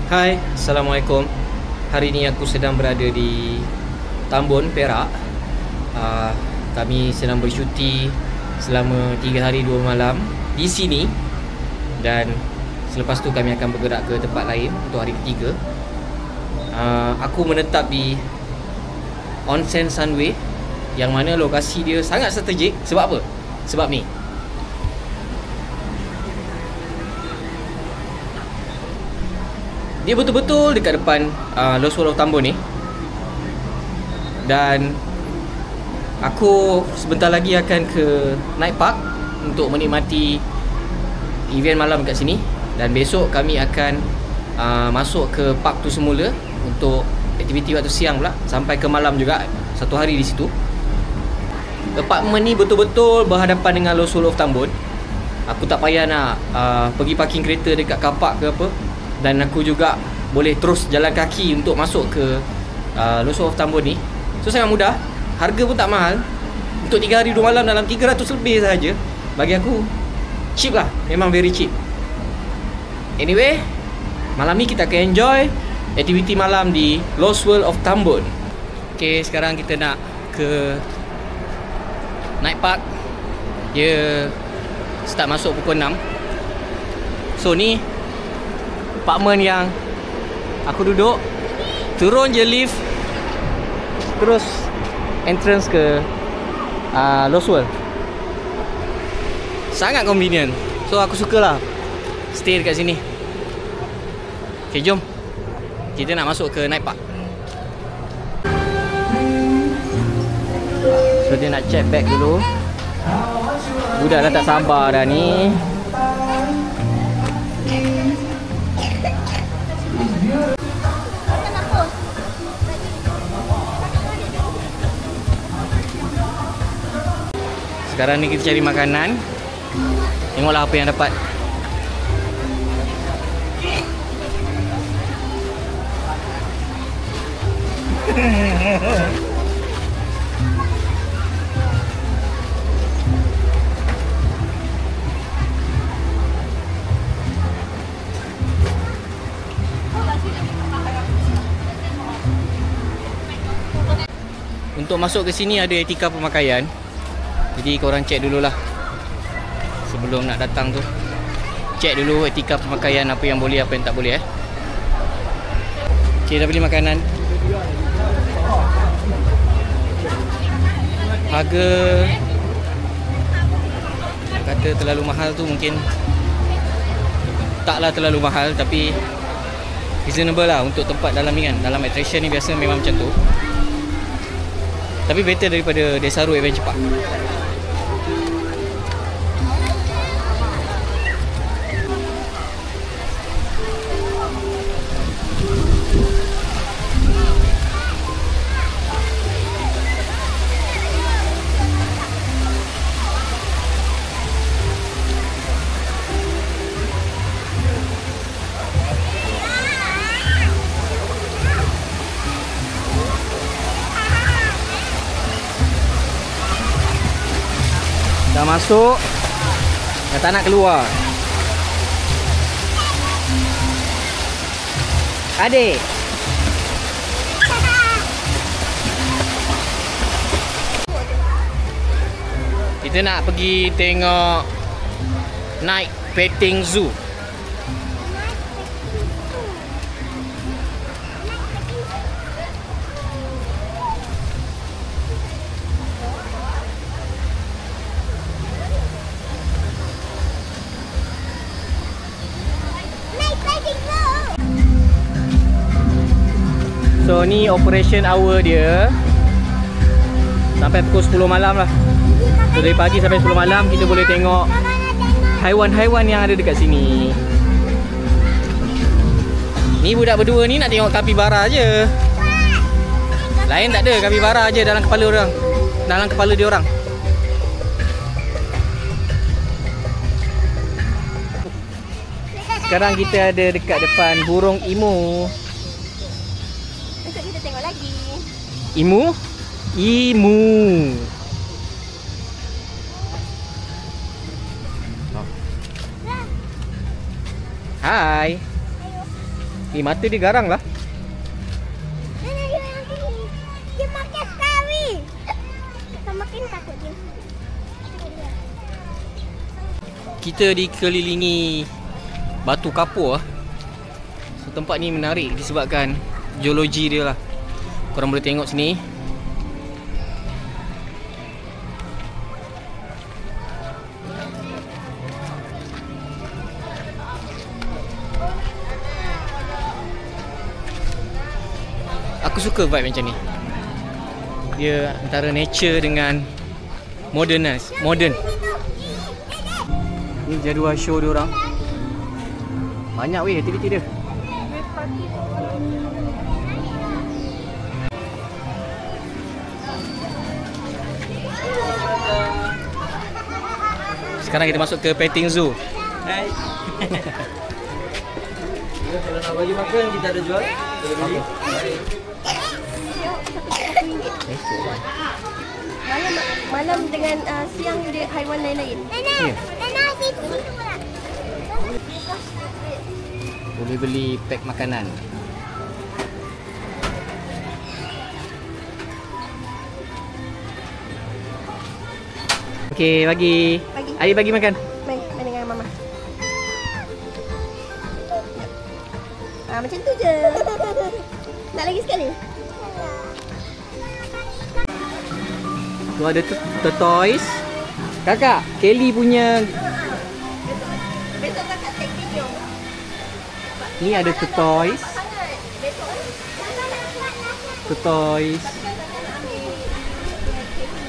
Hai, Assalamualaikum. Hari ini aku sedang berada di Tambun, Perak. Kami sedang bercuti selama 3 hari 2 malam di sini. Dan selepas tu kami akan bergerak ke tempat lain untuk hari ketiga. Aku menetap di Onsen Sunway, yang mana lokasi dia sangat strategik. Sebab apa? Sebab ni, dia betul-betul dekat depan Lost World of Tambun ni. Dan aku sebentar lagi akan ke Night Park untuk menikmati event malam kat sini. Dan besok kami akan masuk ke park tu semula untuk aktiviti waktu siang pula, sampai ke malam juga, satu hari di situ. Apartment ni betul-betul berhadapan dengan Lost World of Tambun. Aku tak payah nak pergi parking kereta dekat car park ke apa. Dan aku juga boleh terus jalan kaki untuk masuk ke Lost World of Tambun ni. So sangat mudah. Harga pun tak mahal. Untuk 3 hari 2 malam dalam 300 lebih sahaja. Bagi aku cheap lah. Memang very cheap. Anyway, malam ni kita akan enjoy aktiviti malam di Lost World of Tambun. Okay, sekarang kita nak ke Night Park. Dia start masuk pukul 6. So ni apartment yang aku duduk. Turun je lift, terus entrance ke Lost World. Sangat convenient. So aku sukalah stay dekat sini. Okay, jom kita nak masuk ke Night Park. So dia nak check bag dulu. Budak dah tak sabar dah ni. Sekarang ni kita cari makanan. Tengoklah apa yang dapat. Untuk masuk ke sini ada etika pemakaian. Jadi korang cek dululah sebelum nak datang tu. Cek dulu etika pemakaian, apa yang boleh, apa yang tak boleh. Okay, dah beli makanan. Harga nak kata terlalu mahal tu mungkin taklah terlalu mahal, tapi reasonable lah untuk tempat dalam ni kan. Dalam attraction ni biasa memang macam tu. Tapi better daripada Desaru Adventure Park. Dah masuk, dah tak nak keluar. Adik, kita nak pergi tengok Night Petting Zoo. So ni operation hour dia sampai pukul 10 malam lah. So dari pagi sampai 10 malam kita boleh tengok haiwan-haiwan yang ada dekat sini. Ni budak berdua ni nak tengok kapibara je. Lain tak ada, kapibara je dalam kepala orang. Dalam kepala dia orang. Sekarang kita ada dekat depan burung emu. Besok kita tengok lagi. Emu? Emu. Hai. Mata dia garang lah. Dia makan sekali. Tak makin takut dia. Kita dikelilingi batu kapur lah. So, tempat ni menarik disebabkan geologi dia lah. Korang boleh tengok sini. Aku suka vibe macam ni. Dia antara nature dengan modern. Ni jadual show dia orang. Banyak weh aktiviti dia. Sekarang kita masuk ke petting zoo. Hai. Kalau nak bagi makan kita ada jual. Boleh beli. Malam dengan siang dia haiwan lain-lain. Ya. Boleh beli pack makanan. Okey, bagi. Adik bagi makan. Main dengan mama. Macam tu je. Nak lagi sekali? Tu ada tortoise. Kakak, Kelly punya. Besok kakak take video. Ni ada tortoise.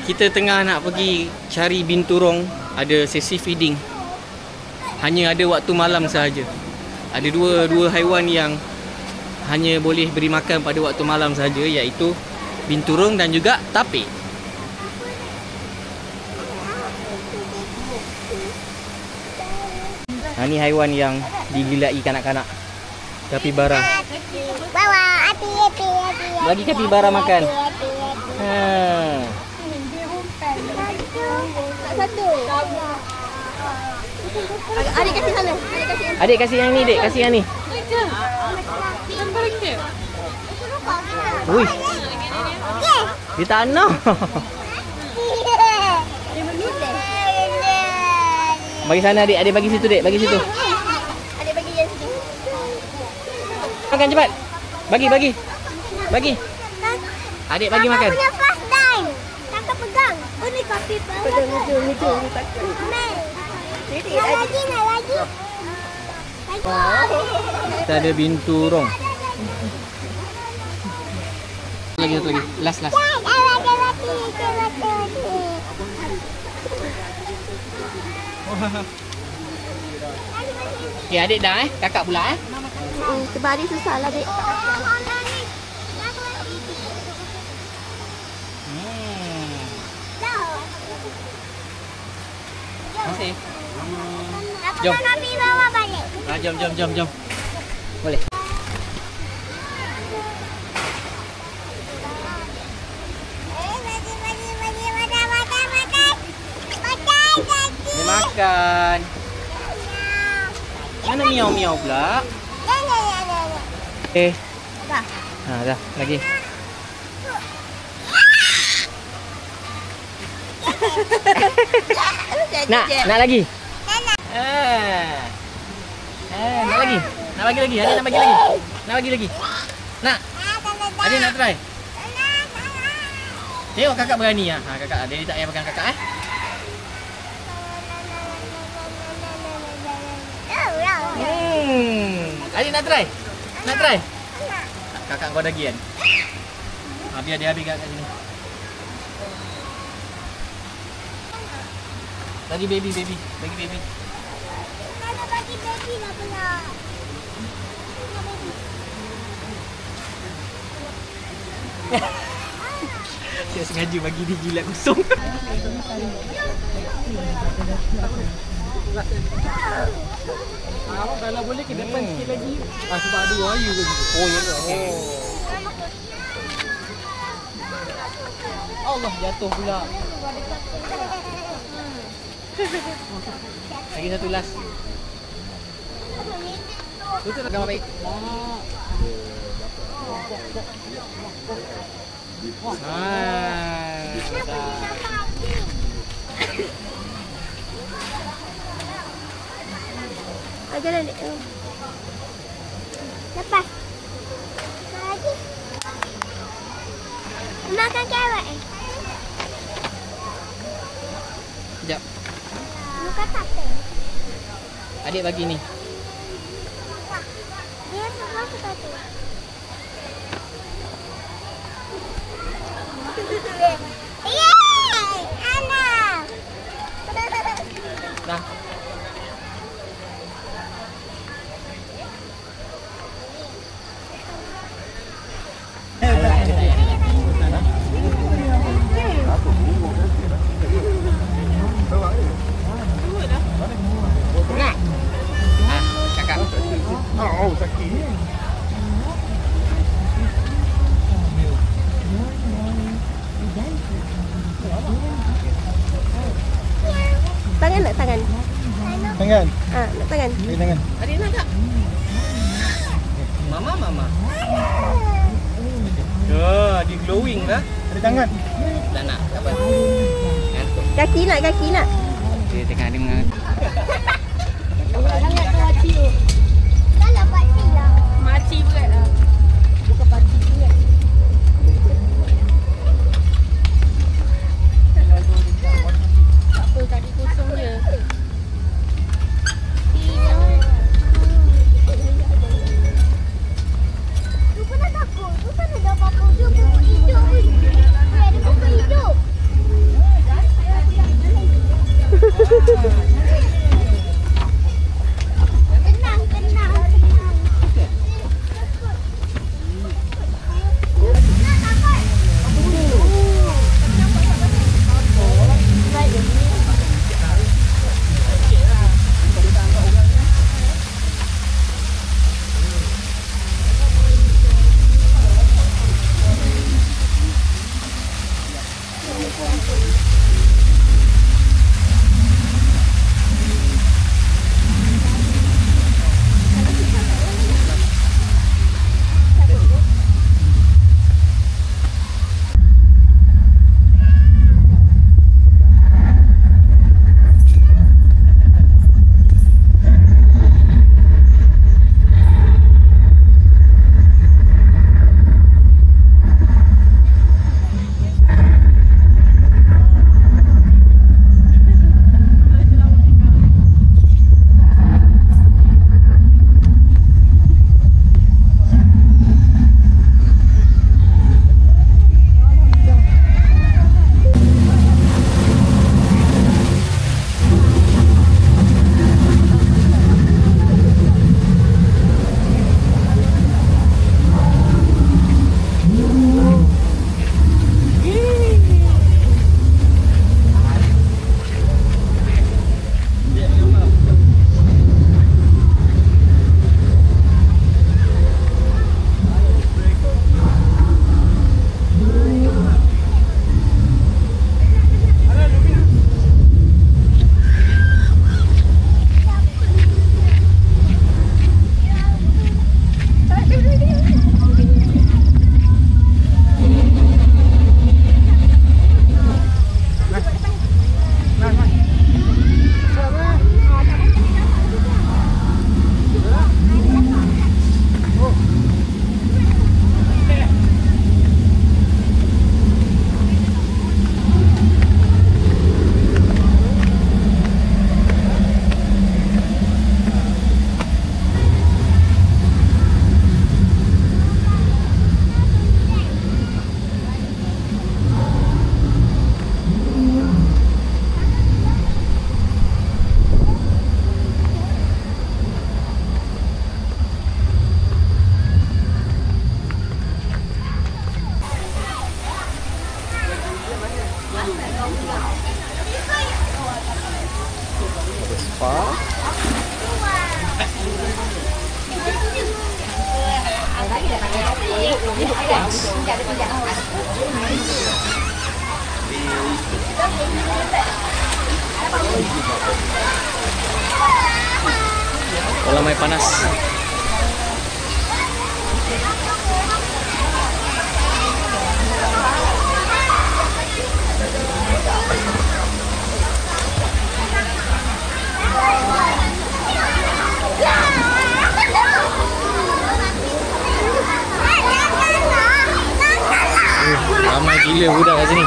Kita tengah nak pergi cari binturong. Ada sesi feeding. Hanya ada waktu malam sahaja. Ada dua haiwan yang hanya boleh beri makan pada waktu malam sahaja, iaitu binturong dan juga tapir. Ini haiwan yang digilai kanak-kanak. Kapibara. Bawa api. Bagi kapibara makan. Satu. Adik kasih sana. Adik kasih yang ni, Dek. Kasih yang ni. Ui. Dia tak nak. Bagi sana, Adik. Adik bagi situ, Dek. Bagi situ. Adik bagi yang situ. Makan cepat. Bagi. Adik bagi makan. Punya first time. Kakak pegang. Oh ni kasih pegang. Ni takut. Nak lagi. Kita ada binturong. Lagi satu lagi. Last. Okay, adik dah kakak pula Sebab adik susah lah adik. Masih. Jom. Nabi bawa balik. Jom. Boleh. Makan. Mana miau pula? Dah. Dah lagi. Nak lagi? Nak bagi lagi. Adik nak bagi lagi. Nak bagi lagi. Nak. Adik nak try. Tengok kakak berani ah. Kakak adik tak payah pegang kakak Adik nak try? Nak try? Kakak kau lagi kan? Biar dia habis kat sini. Bagi baby. Bagi baby lah pula. Saya sengaja bagi dia jilat kosong. Kalau boleh ke depan sikit lagi. Sebab ada wire ke gitu. Oh ya ke? Okay. Allah jatuh pula. Lagi satu last. Tutup gambar baik. Jalan dek. Lepas. Lagi. Makan carrot Sekejap. Bukan tape. Adik bagi ni. Dia semua suka tu. Yeay! Anak! Dah. Kakak. Oh, sakit. Tangan nak tangan? Tangan. Nak tangan. Bagi tangan. Adik nak tak? Mama. Dia glowing lah. Ada tangan. Tak nak, tak apa. Ngantuk. Kaki nak. Dia tengah dengar. Sangat tu makcik tu. Kalau pakcik lah. Makcik berat lah. Bukan pakcik berat. Tak apa, kaki kosong je. Tu pun nak takut. Tu kan ada apa-apa. Dia pun hidup. Dia pun hidup. Kolam air panas. Gila budak kat sini.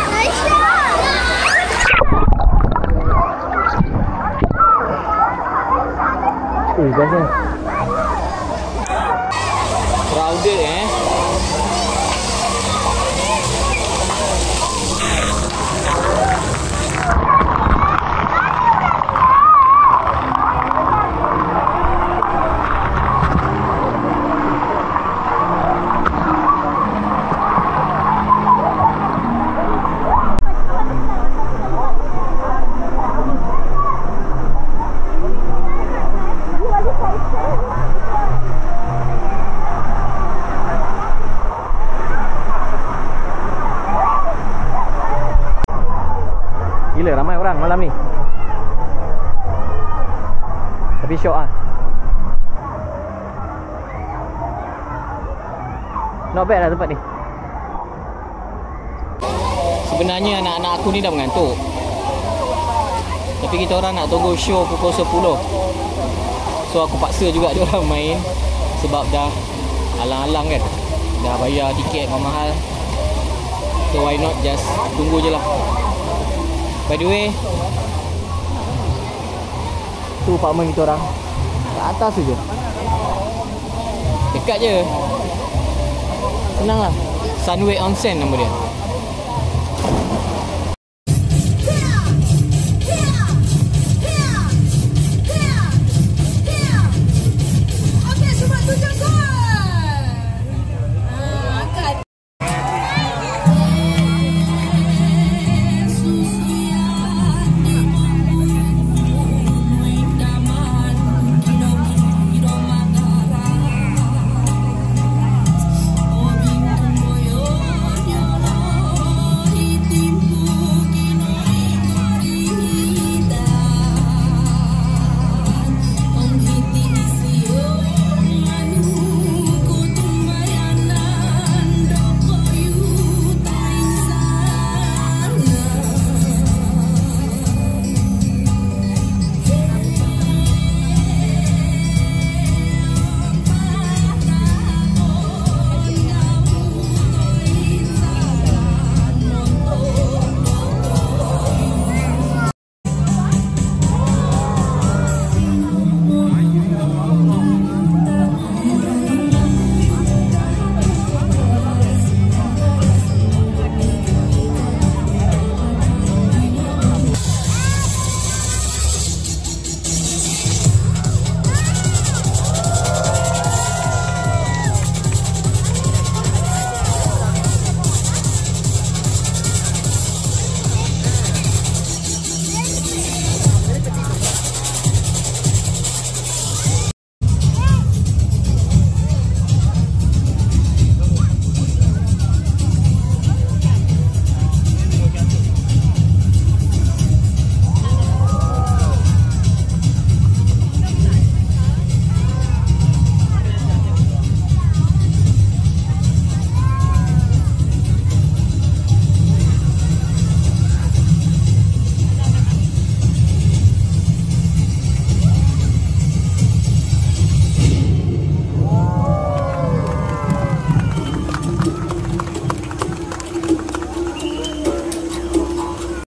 Best kan? Crowded Gila ramai orang malam ni. Tapi syok ah. Not bad lah tempat ni. Sebenarnya anak-anak aku ni dah mengantuk. Tapi kita orang nak tunggu show pukul 10. So aku paksa juga dia orang main. Sebab dah alang-alang kan. Dah bayar tiket mahal. So why not just tunggu je lah. By the way, tu apartment kita orang. Kat atas je. Dekat je. Senang lah. Sunway Onsen nama dia.